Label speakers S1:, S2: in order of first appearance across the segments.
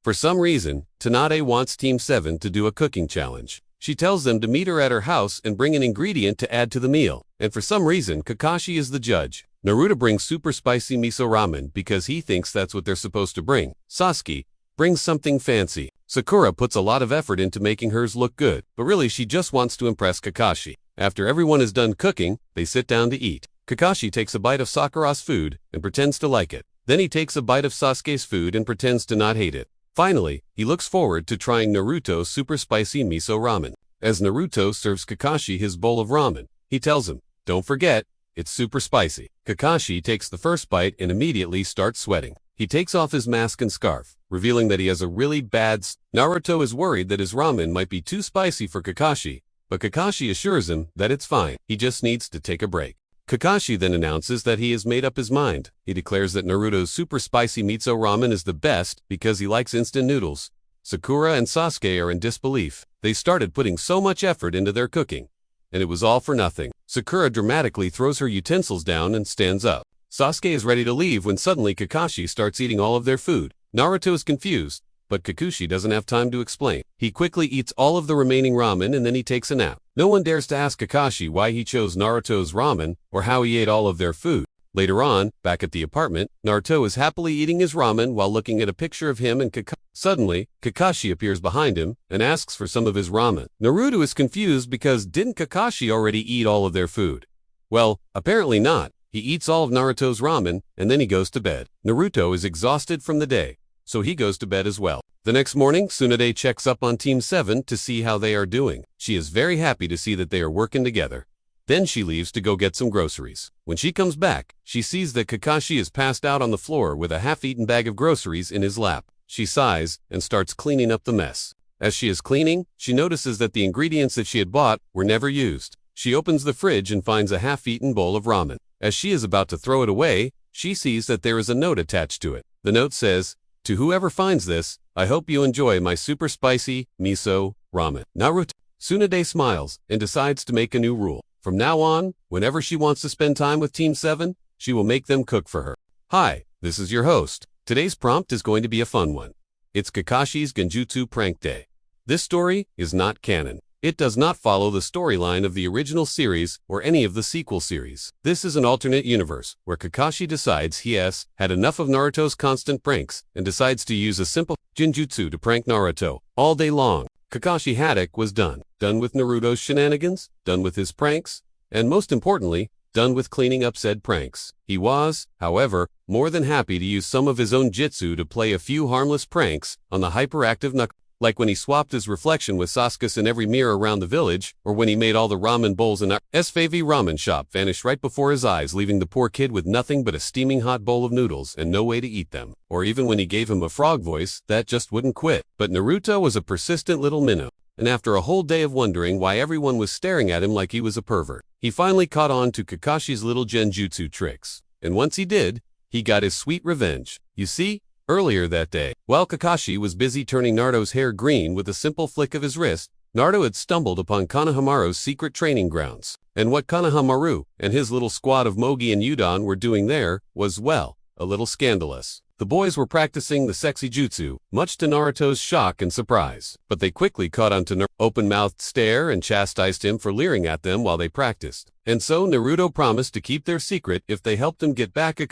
S1: For some reason, Tsunade wants Team 7 to do a cooking challenge. She tells them to meet her at her house and bring an ingredient to add to the meal. And for some reason, Kakashi is the judge. Naruto brings super spicy miso ramen because he thinks that's what they're supposed to bring. Sasuke brings something fancy. Sakura puts a lot of effort into making hers look good, but really she just wants to impress Kakashi. After everyone is done cooking, they sit down to eat. Kakashi takes a bite of Sakura's food and pretends to like it. Then he takes a bite of Sasuke's food and pretends to not hate it. Finally, he looks forward to trying Naruto's super spicy miso ramen. As Naruto serves Kakashi his bowl of ramen, he tells him, "Don't forget, it's super spicy." Kakashi takes the first bite and immediately starts sweating. He takes off his mask and scarf, revealing that he has a really bad Naruto is worried that his ramen might be too spicy for Kakashi, but Kakashi assures him that it's fine, he just needs to take a break. Kakashi then announces that he has made up his mind. He declares that Naruto's super spicy miso ramen is the best because he likes instant noodles. Sakura and Sasuke are in disbelief. They started putting so much effort into their cooking, and it was all for nothing. Sakura dramatically throws her utensils down and stands up. Sasuke is ready to leave when suddenly Kakashi starts eating all of their food. Naruto is confused, but Kakashi doesn't have time to explain. He quickly eats all of the remaining ramen and then he takes a nap. No one dares to ask Kakashi why he chose Naruto's ramen or how he ate all of their food. Later on, back at the apartment, Naruto is happily eating his ramen while looking at a picture of him and Kakashi. Suddenly, Kakashi appears behind him and asks for some of his ramen. Naruto is confused because didn't Kakashi already eat all of their food? Well, apparently not. He eats all of Naruto's ramen and then he goes to bed. Naruto is exhausted from the day, so he goes to bed as well. The next morning, Tsunade checks up on Team 7 to see how they are doing. She is very happy to see that they are working together. Then she leaves to go get some groceries. When she comes back, she sees that Kakashi is passed out on the floor with a half-eaten bag of groceries in his lap. She sighs and starts cleaning up the mess. As she is cleaning, she notices that the ingredients that she had bought were never used. She opens the fridge and finds a half-eaten bowl of ramen. As she is about to throw it away, she sees that there is a note attached to it. The note says, "To whoever finds this, I hope you enjoy my super spicy miso ramen." Naruto. Tsunade smiles and decides to make a new rule. From now on, whenever she wants to spend time with Team 7, she will make them cook for her. Hi, this is your host. Today's prompt is going to be a fun one. It's Kakashi's Genjutsu Prank Day. This story is not canon. It does not follow the storyline of the original series or any of the sequel series. This is an alternate universe where Kakashi decides he has had enough of Naruto's constant pranks and decides to use a simple genjutsu to prank Naruto all day long. Kakashi Haddock was done with Naruto's shenanigans, done with his pranks, and most importantly, done with cleaning up said pranks. He was, however, more than happy to use some of his own jutsu to play a few harmless pranks on the hyperactive Knuckles. Like when he swapped his reflection with Sasuke in every mirror around the village, or when he made all the ramen bowls in our SFAV ramen shop vanish right before his eyes, leaving the poor kid with nothing but a steaming hot bowl of noodles and no way to eat them. Or even when he gave him a frog voice that just wouldn't quit. But Naruto was a persistent little minnow, and after a whole day of wondering why everyone was staring at him like he was a pervert, he finally caught on to Kakashi's little genjutsu tricks. And once he did, he got his sweet revenge. You see, earlier that day, while Kakashi was busy turning Naruto's hair green with a simple flick of his wrist, Naruto had stumbled upon Konohamaru's secret training grounds. And what Konohamaru and his little squad of Mogi and Udon were doing there was, well, a little scandalous. The boys were practicing the sexy jutsu, much to Naruto's shock and surprise. But they quickly caught on to Naruto's open-mouthed stare and chastised him for leering at them while they practiced. And so Naruto promised to keep their secret if they helped him get back a...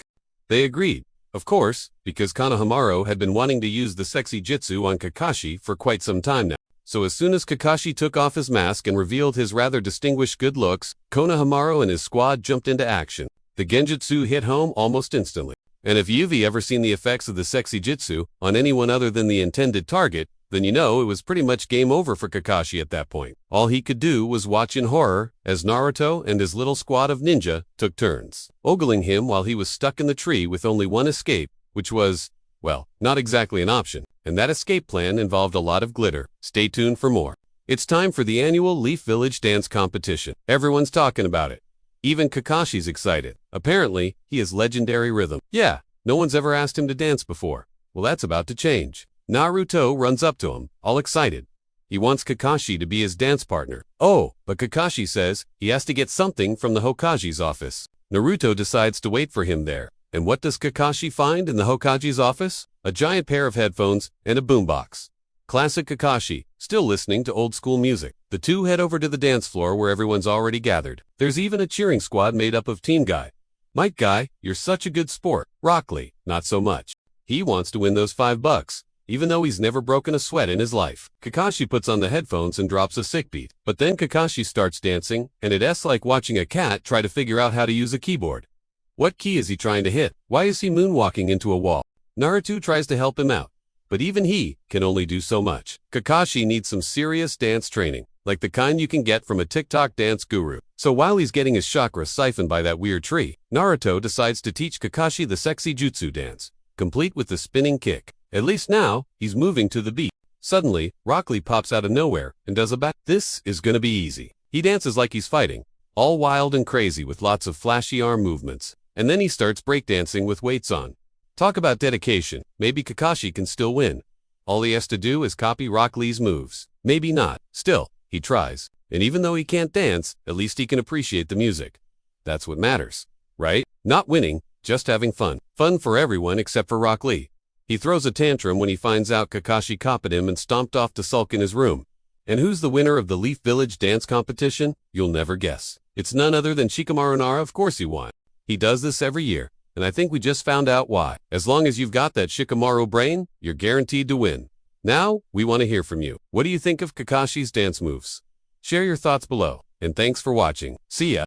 S1: They agreed. Of course, because Konohamaru had been wanting to use the sexy jutsu on Kakashi for quite some time now. So as soon as Kakashi took off his mask and revealed his rather distinguished good looks, Konohamaru and his squad jumped into action. The genjutsu hit home almost instantly. And if you've ever seen the effects of the sexy jutsu on anyone other than the intended target, then you know it was pretty much game over for Kakashi at that point. All he could do was watch in horror as Naruto and his little squad of ninja took turns ogling him while he was stuck in the tree with only one escape, which was, well, not exactly an option. And that escape plan involved a lot of glitter. Stay tuned for more. It's time for the annual Leaf Village dance competition. Everyone's talking about it. Even Kakashi's excited. Apparently, he has legendary rhythm. Yeah, no one's ever asked him to dance before. Well, that's about to change. Naruto runs up to him, all excited. He wants Kakashi to be his dance partner. Oh, but Kakashi says he has to get something from the Hokage's office. Naruto decides to wait for him there. And what does Kakashi find in the Hokage's office? a giant pair of headphones, and a boombox. Classic Kakashi, still listening to old-school music. The two head over to the dance floor where everyone's already gathered. There's even a cheering squad made up of Team Guy. Mike Guy, you're such a good sport. Rock Lee, not so much. He wants to win those $5, even though he's never broken a sweat in his life. Kakashi puts on the headphones and drops a sick beat. But then Kakashi starts dancing, and it's like watching a cat try to figure out how to use a keyboard. What key is he trying to hit? Why is he moonwalking into a wall? Naruto tries to help him out, but even he can only do so much. Kakashi needs some serious dance training, like the kind you can get from a TikTok dance guru. So while he's getting his chakra siphoned by that weird tree, Naruto decides to teach Kakashi the sexy jutsu dance, complete with the spinning kick. At least now, he's moving to the beat. Suddenly, Rock Lee pops out of nowhere and does a back. This is gonna be easy. He dances like he's fighting, all wild and crazy with lots of flashy arm movements. And then he starts breakdancing with weights on. Talk about dedication. Maybe Kakashi can still win. All he has to do is copy Rock Lee's moves. Maybe not. Still, he tries. And even though he can't dance, at least he can appreciate the music. That's what matters, right? Not winning, just having fun. Fun for everyone except for Rock Lee. He throws a tantrum when he finds out Kakashi copied him and stomped off to sulk in his room. And who's the winner of the Leaf Village dance competition? You'll never guess. It's none other than Shikamaru Nara. Of course he won. He does this every year, and I think we just found out why. As long as you've got that Shikamaru brain, you're guaranteed to win. Now, we want to hear from you. What do you think of Kakashi's dance moves? Share your thoughts below, and thanks for watching. See ya!